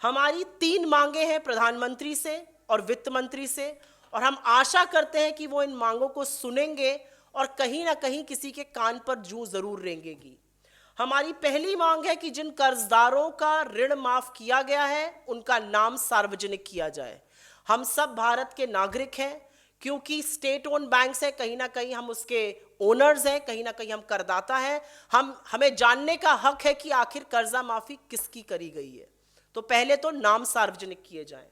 हमारी 3 मांगे हैं प्रधानमंत्री से और वित्त मंत्री से, और हम आशा करते हैं कि वो इन मांगों को सुनेंगे और कहीं ना कहीं किसी के कान पर जूं जरूर रेंगेगी। हमारी पहली मांग है कि जिन कर्जदारों का ऋण माफ किया गया है उनका नाम सार्वजनिक किया जाए। हम सब भारत के नागरिक हैं, क्योंकि स्टेट ओन बैंक्स है, कहीं ना कहीं हम उसके ओनर्स हैं, कहीं ना कहीं हम करदाता हैं। हमें जानने का हक है कि आखिर कर्जा माफी किसकी करी गई है। तो पहले तो नाम सार्वजनिक किए जाएं।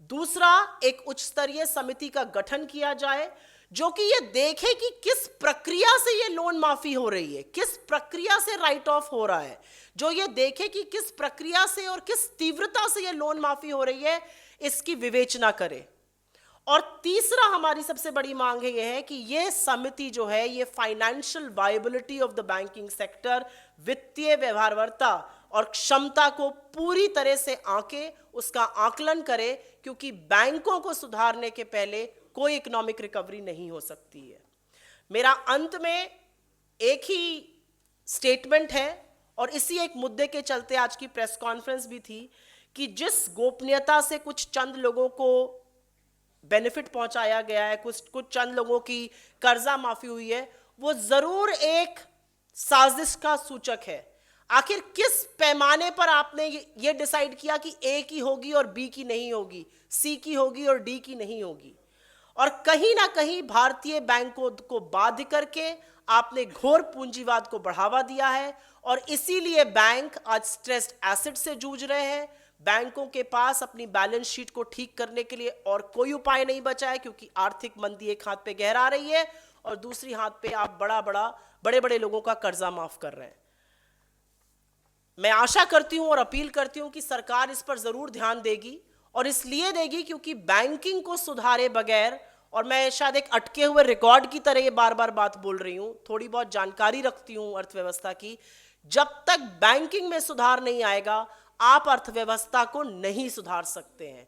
दूसरा, एक उच्च स्तरीय समिति का गठन किया जाए जो कि ये देखे कि किस प्रक्रिया से ये लोन माफी हो रही है, किस प्रक्रिया से राइट ऑफ हो रहा है, जो ये देखे कि किस प्रक्रिया से और किस तीव्रता से ये लोन माफी हो रही है, इसकी विवेचना करे। और तीसरा, हमारी सबसे बड़ी मांग है यह है कि ये समिति जो है ये financial viability of the banking sector, वित्तीय व्यवहार्यता और क्षमता को पूरी तरह से आंके उसका आकलन करे, क्योंकि बैंकों को सुधारने के पहले कोई इकोनॉमिक रिकवरी नहीं हो सकती है। मेरा अंत में एक ही स्टेटमेंट है, और इसी एक मुद्दे के चलते आज की प्रेस कॉन्फ्रेंस भी थी कि जिस गोपनीयता से कुछ चंद लोगों को बेनिफिट पहुंचाया गया है, कुछ चंद लोगों की कर्जा माफी हुई है, वो जरूर एक साजिश का सूचक है। आखिर किस पैमाने पर आपने ये डिसाइड किया कि ए की होगी और बी की नहीं होगी, सी की होगी और डी की नहीं होगी? और कहीं ना कहीं भारतीय बैंकों को बाध्य करके आपने घोर पूंजीवाद को बढ़ावा दिया है, और इसीलिए बैंक आज स्ट्रेस्ड एसेट से जूझ रहे हैं। बैंकों के पास अपनी बैलेंस शीट को ठीक करने के लिए और कोई उपाय नहीं बचा है, क्योंकि आर्थिक मंदी एक हाथ पे गहरा रही है और दूसरी हाथ पे आप बड़े बड़े लोगों का कर्जा माफ कर रहे हैं। मैं आशा करती हूं और अपील करती हूं कि सरकार इस पर जरूर ध्यान देगी, और इसलिए देगी क्योंकि बैंकिंग को सुधारे बगैर, और मैं शायद एक अटके हुए रिकॉर्ड की तरह ये बार बार बात बोल रही हूं, थोड़ी बहुत जानकारी रखती हूं अर्थव्यवस्था की, जब तक बैंकिंग में सुधार नहीं आएगा आप अर्थव्यवस्था को नहीं सुधार सकते हैं।